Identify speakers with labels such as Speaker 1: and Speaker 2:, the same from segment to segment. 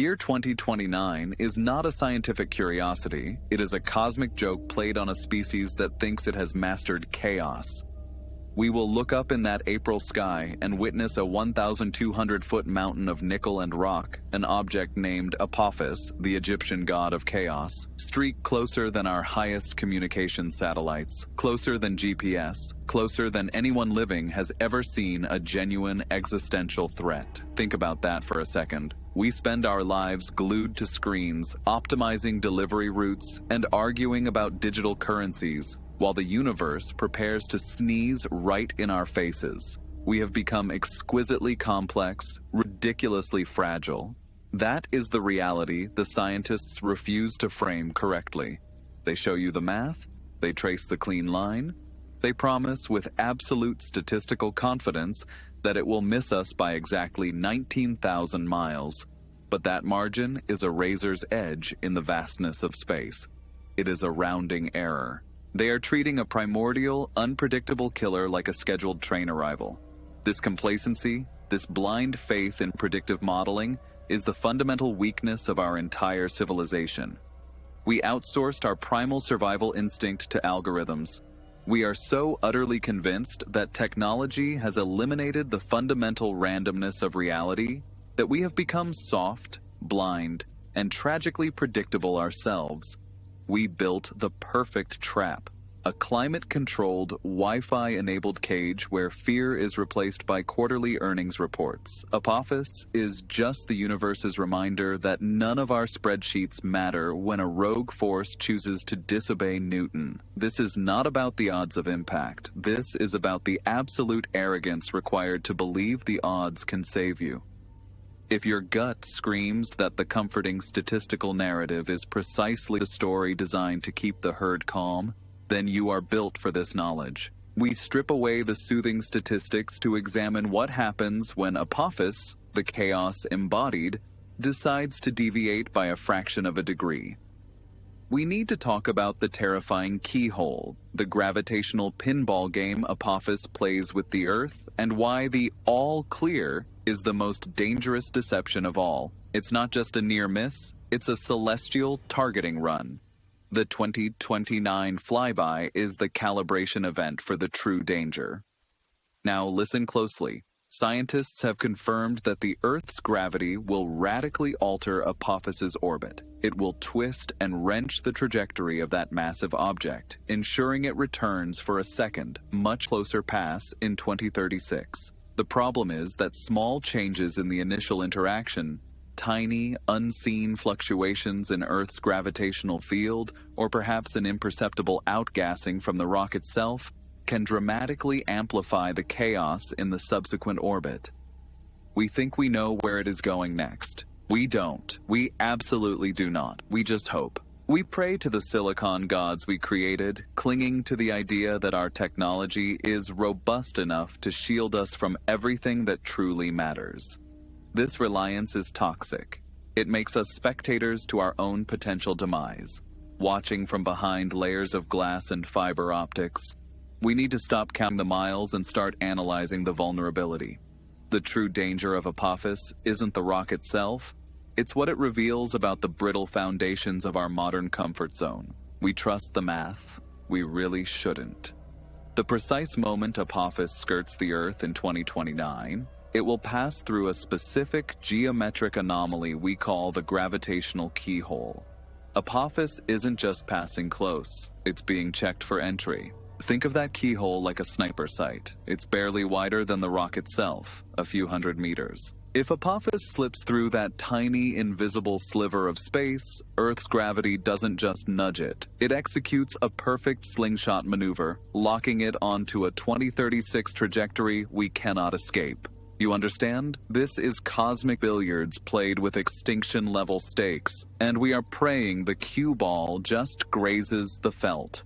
Speaker 1: year 2029 is not a scientific curiosity, it is a cosmic joke played on a species that thinks it has mastered chaos. We will look up in that April sky and witness a 1,200-foot mountain of nickel and rock, an object named Apophis, the Egyptian god of chaos, streak closer than our highest communication satellites, closer than GPS, closer than anyone living has ever seen a genuine existential threat. Think about that for a second. We spend our lives glued to screens, optimizing delivery routes, and arguing about digital currencies, while the universe prepares to sneeze right in our faces. We have become exquisitely complex, ridiculously fragile. That is the reality the scientists refuse to frame correctly. They show you the math, they trace the clean line, they promise with absolute statistical confidence that it will miss us by exactly 19,000 miles. But that margin is a razor's edge in the vastness of space. It is a rounding error. They are treating a primordial, unpredictable killer like a scheduled train arrival. This complacency, this blind faith in predictive modeling, is the fundamental weakness of our entire civilization. We outsourced our primal survival instinct to algorithms. We are so utterly convinced that technology has eliminated the fundamental randomness of reality that we have become soft, blind, and tragically predictable ourselves. We built the perfect trap, a climate-controlled, Wi-Fi-enabled cage where fear is replaced by quarterly earnings reports. Apophis is just the universe's reminder that none of our spreadsheets matter when a rogue force chooses to disobey Newton. This is not about the odds of impact. This is about the absolute arrogance required to believe the odds can save you. If your gut screams that the comforting statistical narrative is precisely the story designed to keep the herd calm, then you are built for this knowledge. We strip away the soothing statistics to examine what happens when Apophis, the chaos embodied, decides to deviate by a fraction of a degree. We need to talk about the terrifying keyhole, the gravitational pinball game Apophis plays with the Earth, and why the all clear is the most dangerous deception of all. It's not just a near miss, it's a celestial targeting run. The 2029 flyby is the calibration event for the true danger. Now listen closely. Scientists have confirmed that the Earth's gravity will radically alter Apophis's orbit. It will twist and wrench the trajectory of that massive object, ensuring it returns for a second, much closer pass in 2036. The problem is that small changes in the initial interaction, tiny, unseen fluctuations in Earth's gravitational field, or perhaps an imperceptible outgassing from the rock itself, can dramatically amplify the chaos in the subsequent orbit. We think we know where it is going next. We don't. We absolutely do not. We just hope. We pray to the silicon gods we created, clinging to the idea that our technology is robust enough to shield us from everything that truly matters. This reliance is toxic. It makes us spectators to our own potential demise, watching from behind layers of glass and fiber optics. We need to stop counting the miles and start analyzing the vulnerability. The true danger of Apophis isn't the rock itself, it's what it reveals about the brittle foundations of our modern comfort zone. We trust the math. We really shouldn't. The precise moment Apophis skirts the Earth in 2029, it will pass through a specific geometric anomaly we call the gravitational keyhole. Apophis isn't just passing close, it's being checked for entry. Think of that keyhole like a sniper sight. It's barely wider than the rock itself, a few hundred meters. If Apophis slips through that tiny, invisible sliver of space, Earth's gravity doesn't just nudge it. It executes a perfect slingshot maneuver, locking it onto a 2036 trajectory we cannot escape. You understand? This is cosmic billiards played with extinction-level stakes, and we are praying the cue ball just grazes the felt.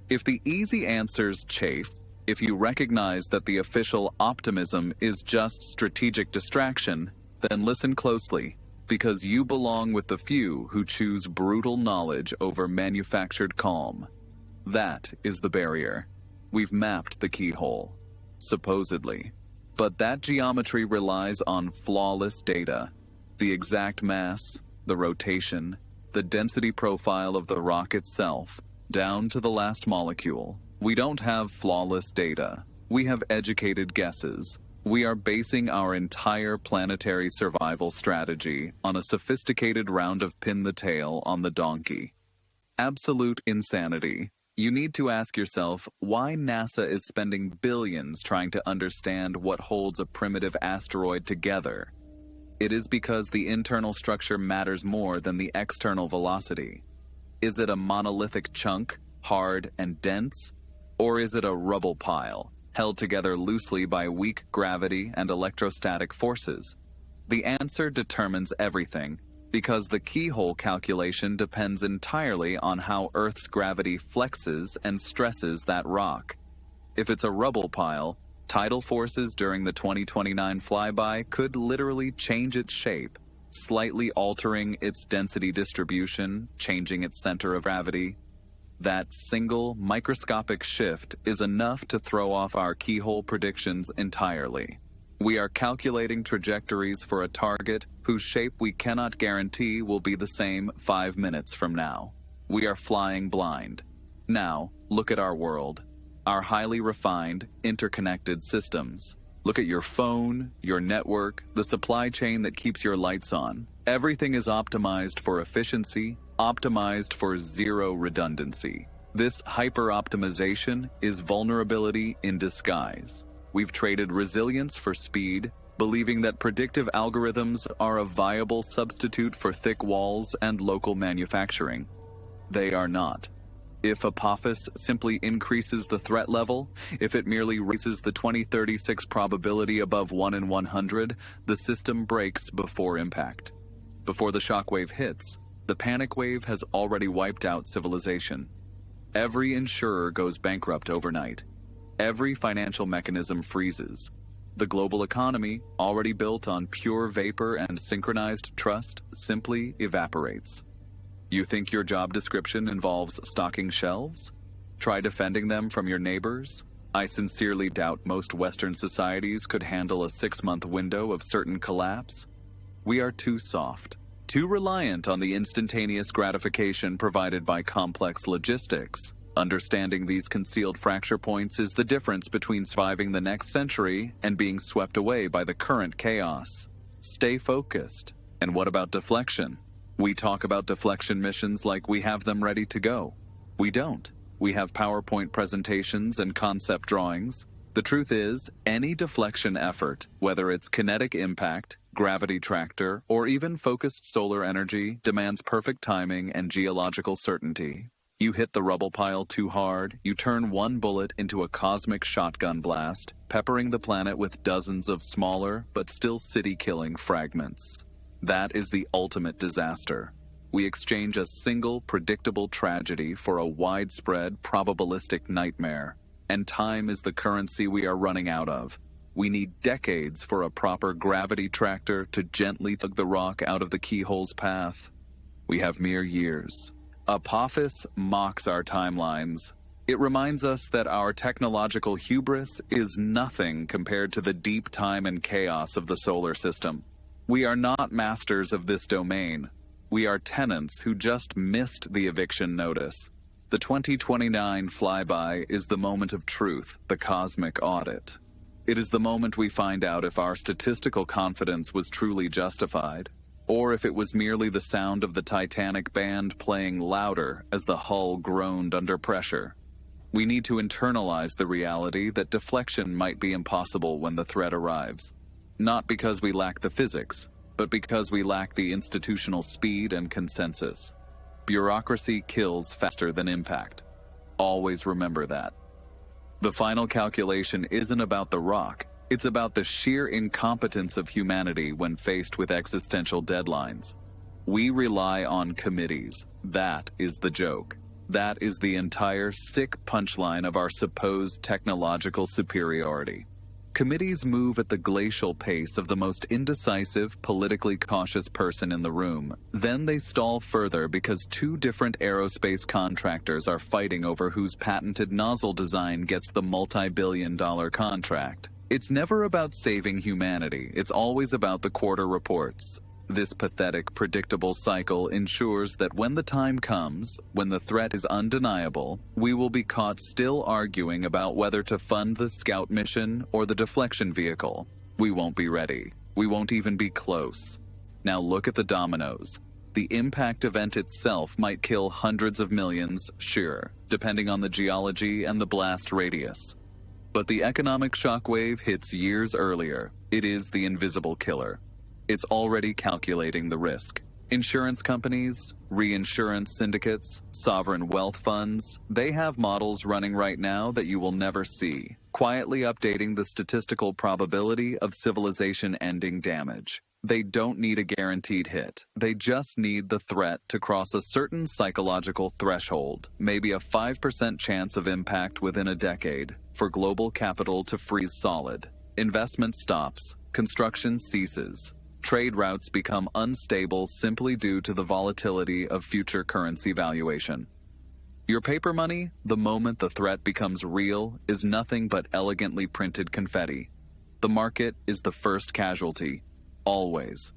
Speaker 1: If the easy answers chafe, if you recognize that the official optimism is just strategic distraction, then listen closely, because you belong with the few who choose brutal knowledge over manufactured calm. That is the barrier. We've mapped the keyhole, supposedly. But that geometry relies on flawless data. The exact mass, the rotation, the density profile of the rock itself, down to the last molecule. We don't have flawless data. We have educated guesses. We are basing our entire planetary survival strategy on a sophisticated round of pin the tail on the donkey. Absolute insanity. You need to ask yourself why NASA is spending billions trying to understand what holds a primitive asteroid together. It is because the internal structure matters more than the external velocity. Is it a monolithic chunk, hard and dense? Or is it a rubble pile, held together loosely by weak gravity and electrostatic forces? The answer determines everything, because the keyhole calculation depends entirely on how Earth's gravity flexes and stresses that rock. If it's a rubble pile, tidal forces during the 2029 flyby could literally change its shape, slightly altering its density distribution, changing its center of gravity. That single microscopic shift is enough to throw off our keyhole predictions entirely. We are calculating trajectories for a target whose shape we cannot guarantee will be the same 5 minutes from now. We are flying blind. Now, look at our world. Our highly refined, interconnected systems. Look at your phone, your network, the supply chain that keeps your lights on. Everything is optimized for efficiency, optimized for zero redundancy. This hyper-optimization is vulnerability in disguise. We've traded resilience for speed, believing that predictive algorithms are a viable substitute for thick walls and local manufacturing. They are not. If Apophis simply increases the threat level, if it merely raises the 2036 probability above 1 in 100, the system breaks before impact. Before the shockwave hits, the panic wave has already wiped out civilization. Every insurer goes bankrupt overnight. Every financial mechanism freezes. The global economy, already built on pure vapor and synchronized trust, simply evaporates. You think your job description involves stocking shelves? Try defending them from your neighbors? I sincerely doubt most Western societies could handle a 6-month window of certain collapse. We are too soft, too reliant on the instantaneous gratification provided by complex logistics. Understanding these concealed fracture points is the difference between surviving the next century and being swept away by the current chaos. Stay focused. And what about deflection? We talk about deflection missions like we have them ready to go. We don't. We have PowerPoint presentations and concept drawings. The truth is, any deflection effort, whether it's kinetic impact, gravity tractor, or even focused solar energy, demands perfect timing and geological certainty. You hit the rubble pile too hard, you turn one bullet into a cosmic shotgun blast, peppering the planet with dozens of smaller but still city-killing fragments. That is the ultimate disaster. We exchange a single predictable tragedy for a widespread probabilistic nightmare, and time is the currency we are running out of. We need decades for a proper gravity tractor to gently tug the rock out of the keyhole's path. We have mere years. Apophis mocks our timelines. It reminds us that our technological hubris is nothing compared to the deep time and chaos of the solar system. We are not masters of this domain. We are tenants who just missed the eviction notice. The 2029 flyby is the moment of truth, the cosmic audit. It is the moment we find out if our statistical confidence was truly justified, or if it was merely the sound of the Titanic band playing louder as the hull groaned under pressure. We need to internalize the reality that deflection might be impossible when the threat arrives. Not because we lack the physics, but because we lack the institutional speed and consensus. Bureaucracy kills faster than impact. Always remember that. The final calculation isn't about the rock. It's about the sheer incompetence of humanity when faced with existential deadlines. We rely on committees. That is the joke. That is the entire sick punchline of our supposed technological superiority. Committees move at the glacial pace of the most indecisive, politically cautious person in the room. Then they stall further because 2 different aerospace contractors are fighting over whose patented nozzle design gets the multi-billion-dollar contract. It's never about saving humanity. It's always about the quarter reports. This pathetic, predictable cycle ensures that when the time comes, when the threat is undeniable, we will be caught still arguing about whether to fund the scout mission or the deflection vehicle. We won't be ready. We won't even be close. Now look at the dominoes. The impact event itself might kill hundreds of millions, sure, depending on the geology and the blast radius. But the economic shockwave hits years earlier. It is the invisible killer. It's already calculating the risk. Insurance companies, reinsurance syndicates, sovereign wealth funds, they have models running right now that you will never see, quietly updating the statistical probability of civilization-ending damage. They don't need a guaranteed hit. They just need the threat to cross a certain psychological threshold, maybe a 5% chance of impact within a decade, for global capital to freeze solid. Investment stops, construction ceases. Trade routes become unstable simply due to the volatility of future currency valuation. Your paper money, the moment the threat becomes real, is nothing but elegantly printed confetti. The market is the first casualty, always.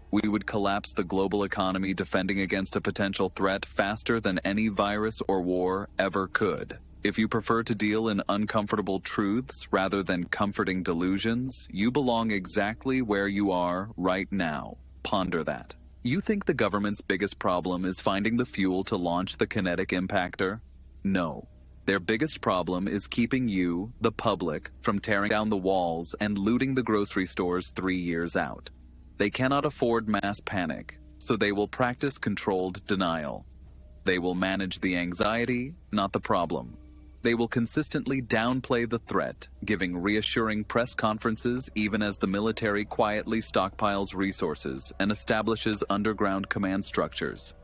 Speaker 1: We would collapse the global economy defending against a potential threat faster than any virus or war ever could. If you prefer to deal in uncomfortable truths rather than comforting delusions, you belong exactly where you are right now. Ponder that. You think the government's biggest problem is finding the fuel to launch the kinetic impactor? No. Their biggest problem is keeping you, the public, from tearing down the walls and looting the grocery stores 3 years out. They cannot afford mass panic, so they will practice controlled denial. They will manage the anxiety, not the problem. They will consistently downplay the threat, giving reassuring press conferences even as the military quietly stockpiles resources and establishes underground command structures.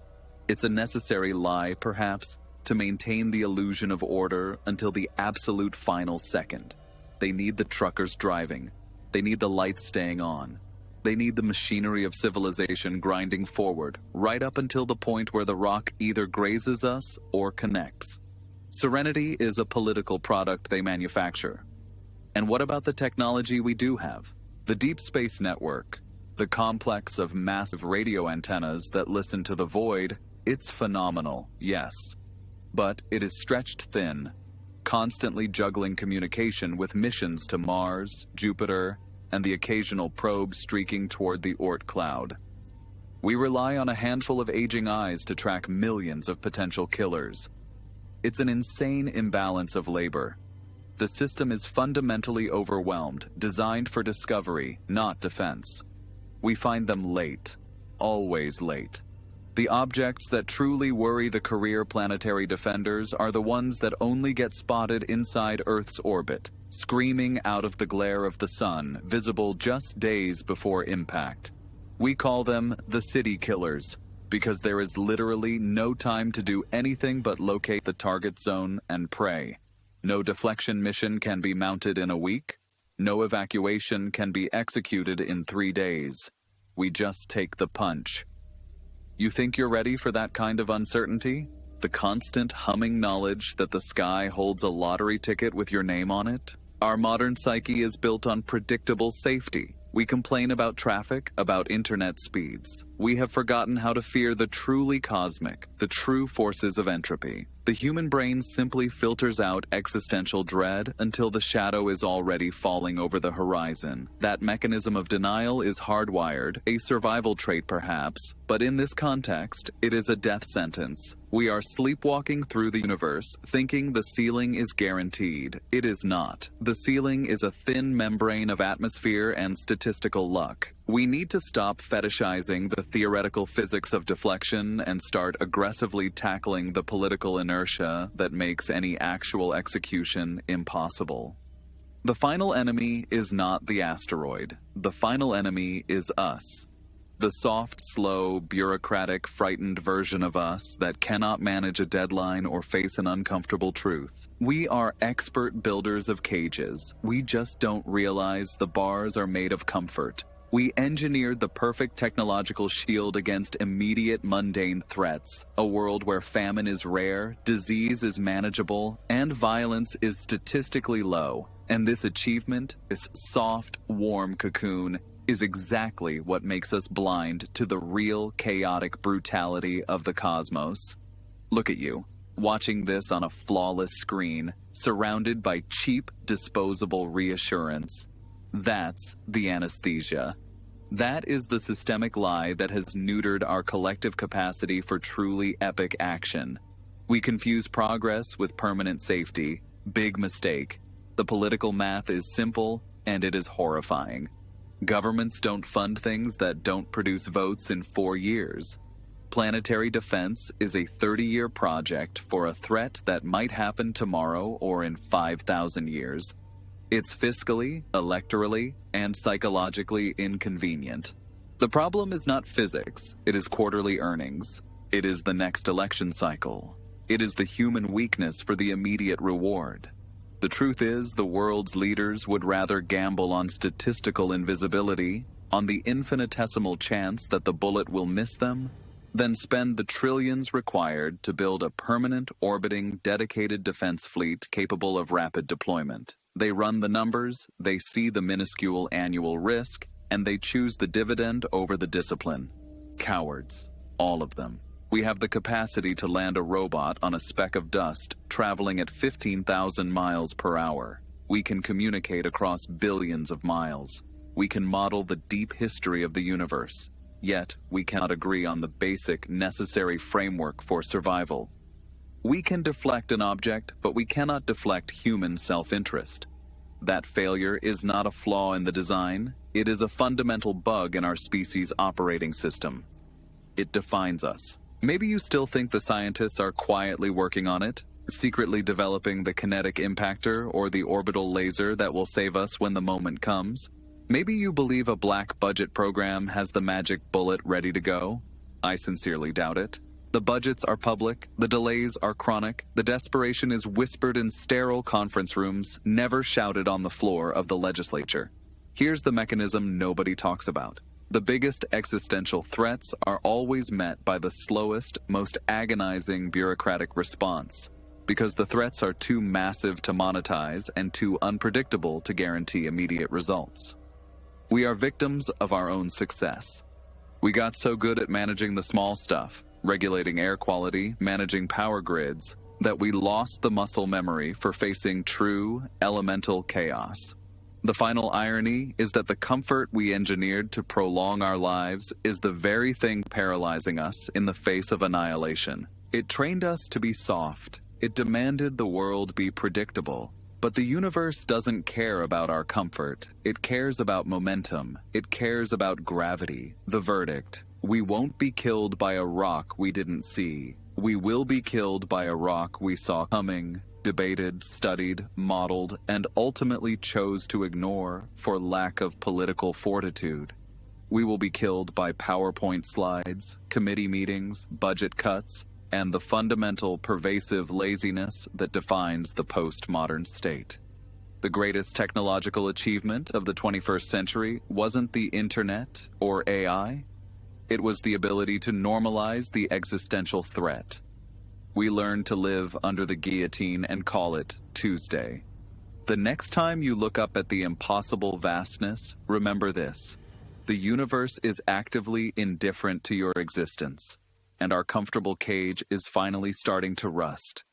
Speaker 1: It's a necessary lie, perhaps, to maintain the illusion of order until the absolute final second. They need the truckers driving. They need the lights staying on. They need the machinery of civilization grinding forward, right up until the point where the rock either grazes us or connects. Serenity is a political product they manufacture. And what about the technology we do have? The Deep Space Network, the complex of massive radio antennas that listen to the void, it's phenomenal, yes. But it is stretched thin, constantly juggling communication with missions to Mars, Jupiter, and the occasional probe streaking toward the Oort cloud. We rely on a handful of aging eyes to track millions of potential killers. It's an insane imbalance of labor. The system is fundamentally overwhelmed, designed for discovery, not defense. We find them late, always late. The objects that truly worry the career planetary defenders are the ones that only get spotted inside Earth's orbit, screaming out of the glare of the sun, visible just days before impact. We call them the city killers, because there is literally no time to do anything but locate the target zone and pray. No deflection mission can be mounted in a week. No evacuation can be executed in 3 days. We just take the punch. You think you're ready for that kind of uncertainty? The constant humming knowledge that the sky holds a lottery ticket with your name on it? Our modern psyche is built on predictable safety. We complain about traffic, about internet speeds. We have forgotten how to fear the truly cosmic, the true forces of entropy. The human brain simply filters out existential dread until the shadow is already falling over the horizon. That mechanism of denial is hardwired, a survival trait perhaps, but in this context, it is a death sentence. We are sleepwalking through the universe, thinking the ceiling is guaranteed. It is not. The ceiling is a thin membrane of atmosphere and statistical luck. We need to stop fetishizing the theoretical physics of deflection and start aggressively tackling the political inertia that makes any actual execution impossible. The final enemy is not the asteroid. The final enemy is us. The soft, slow, bureaucratic, frightened version of us that cannot manage a deadline or face an uncomfortable truth. We are expert builders of cages. We just don't realize the bars are made of comfort. We engineered the perfect technological shield against immediate mundane threats, a world where famine is rare, disease is manageable, and violence is statistically low. And this achievement, this soft, warm cocoon, is exactly what makes us blind to the real chaotic brutality of the cosmos. Look at you, watching this on a flawless screen, surrounded by cheap, disposable reassurance. That's the anesthesia. That is the systemic lie that has neutered our collective capacity for truly epic action. We confuse progress with permanent safety. Big mistake. The political math is simple, and it is horrifying. Governments don't fund things that don't produce votes in 4 years. Planetary defense is a 30-year project for a threat that might happen tomorrow or in 5,000 years. It's fiscally, electorally, and psychologically inconvenient. The problem is not physics, it is quarterly earnings. It is the next election cycle. It is the human weakness for the immediate reward. The truth is, the world's leaders would rather gamble on statistical invisibility, on the infinitesimal chance that the bullet will miss them, than spend the trillions required to build a permanent, orbiting, dedicated defense fleet capable of rapid deployment. They run the numbers, they see the minuscule annual risk, and they choose the dividend over the discipline. Cowards, all of them. We have the capacity to land a robot on a speck of dust, traveling at 15,000 miles per hour. We can communicate across billions of miles. We can model the deep history of the universe. Yet, we cannot agree on the basic, necessary framework for survival. We can deflect an object, but we cannot deflect human self-interest. That failure is not a flaw in the design, it is a fundamental bug in our species' operating system. It defines us. Maybe you still think the scientists are quietly working on it, secretly developing the kinetic impactor or the orbital laser that will save us when the moment comes. Maybe you believe a black budget program has the magic bullet ready to go. I sincerely doubt it. The budgets are public, the delays are chronic, the desperation is whispered in sterile conference rooms, never shouted on the floor of the legislature. Here's the mechanism nobody talks about. The biggest existential threats are always met by the slowest, most agonizing bureaucratic response, because the threats are too massive to monetize and too unpredictable to guarantee immediate results. We are victims of our own success. We got so good at managing the small stuff, regulating air quality, managing power grids, that we lost the muscle memory for facing true, elemental chaos. The final irony is that the comfort we engineered to prolong our lives is the very thing paralyzing us in the face of annihilation. It trained us to be soft. It demanded the world be predictable. But the universe doesn't care about our comfort. It cares about momentum. It cares about gravity. The verdict: we won't be killed by a rock we didn't see. We will be killed by a rock we saw coming, debated, studied, modeled, and ultimately chose to ignore for lack of political fortitude. We will be killed by PowerPoint slides, committee meetings, budget cuts, and the fundamental pervasive laziness that defines the postmodern state. The greatest technological achievement of the 21st century wasn't the internet or AI. It was the ability to normalize the existential threat. We learned to live under the guillotine and call it Tuesday. The next time you look up at the impossible vastness, remember this: the universe is actively indifferent to your existence, and our comfortable cage is finally starting to rust.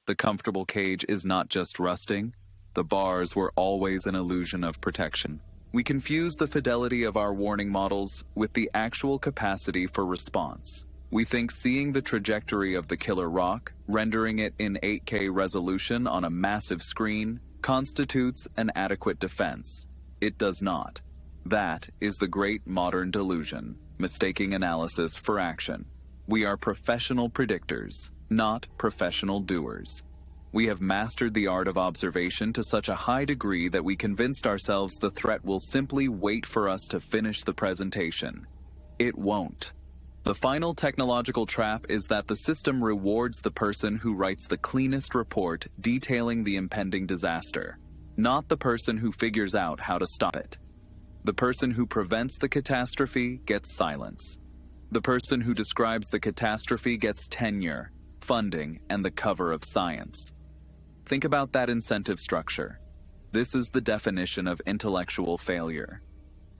Speaker 1: The comfortable cage is not just rusting. The bars were always an illusion of protection. We confuse the fidelity of our warning models with the actual capacity for response. We think seeing the trajectory of the killer rock, rendering it in 8K resolution on a massive screen, constitutes an adequate defense. It does not. That is the great modern delusion, mistaking analysis for action. We are professional predictors, not professional doers. We have mastered the art of observation to such a high degree that we convinced ourselves the threat will simply wait for us to finish the presentation. It won't. The final technological trap is that the system rewards the person who writes the cleanest report detailing the impending disaster, not the person who figures out how to stop it. The person who prevents the catastrophe gets silence. The person who describes the catastrophe gets tenure, funding, and the cover of science. Think about that incentive structure. This is the definition of intellectual failure.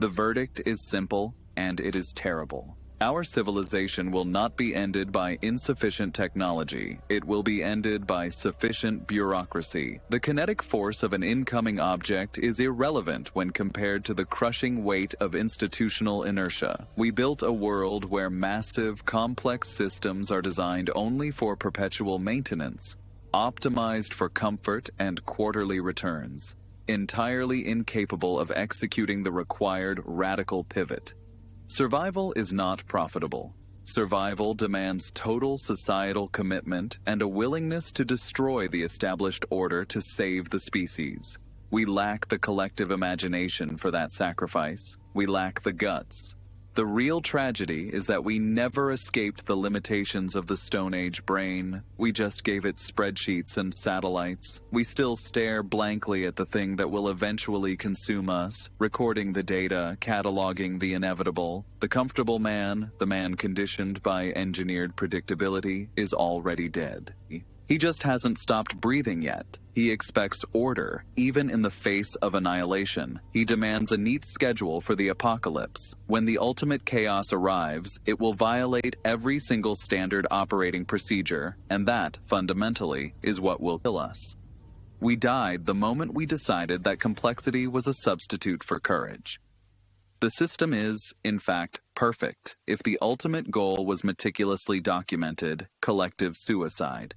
Speaker 1: The verdict is simple, and it is terrible. Our civilization will not be ended by insufficient technology. It will be ended by sufficient bureaucracy. The kinetic force of an incoming object is irrelevant when compared to the crushing weight of institutional inertia. We built a world where massive, complex systems are designed only for perpetual maintenance, optimized for comfort and quarterly returns, entirely incapable of executing the required radical pivot. Survival is not profitable. Survival demands total societal commitment and a willingness to destroy the established order to save the species. We lack the collective imagination for that sacrifice. We lack the guts. The real tragedy is that we never escaped the limitations of the Stone Age brain. We just gave it spreadsheets and satellites. We still stare blankly at the thing that will eventually consume us, recording the data, cataloging the inevitable. The comfortable man, the man conditioned by engineered predictability, is already dead. He just hasn't stopped breathing yet. He expects order, even in the face of annihilation. He demands a neat schedule for the apocalypse. When the ultimate chaos arrives, it will violate every single standard operating procedure, and that, fundamentally, is what will kill us. We died the moment we decided that complexity was a substitute for courage. The system is, in fact, perfect if the ultimate goal was meticulously documented: collective suicide.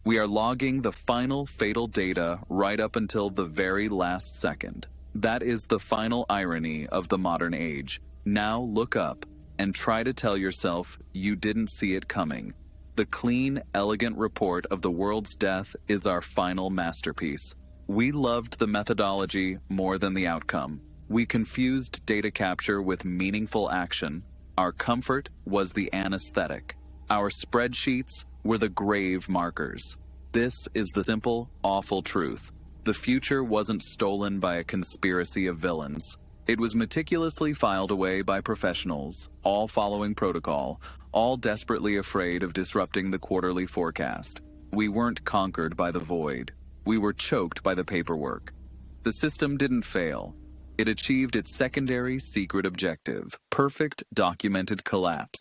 Speaker 1: We are logging the final fatal data right up until the very last second. That is the final irony of the modern age. Now look up and try to tell yourself you didn't see it coming. The clean, elegant report of the world's death is our final masterpiece. We loved the methodology more than the outcome. We confused data capture with meaningful action. Our comfort was the anesthetic. Our spreadsheets were the grave markers. This is the simple, awful truth. The future wasn't stolen by a conspiracy of villains. It was meticulously filed away by professionals, all following protocol, all desperately afraid of disrupting the quarterly forecast. We weren't conquered by the void. We were choked by the paperwork. The system didn't fail. It achieved its secondary secret objective: perfect documented collapse.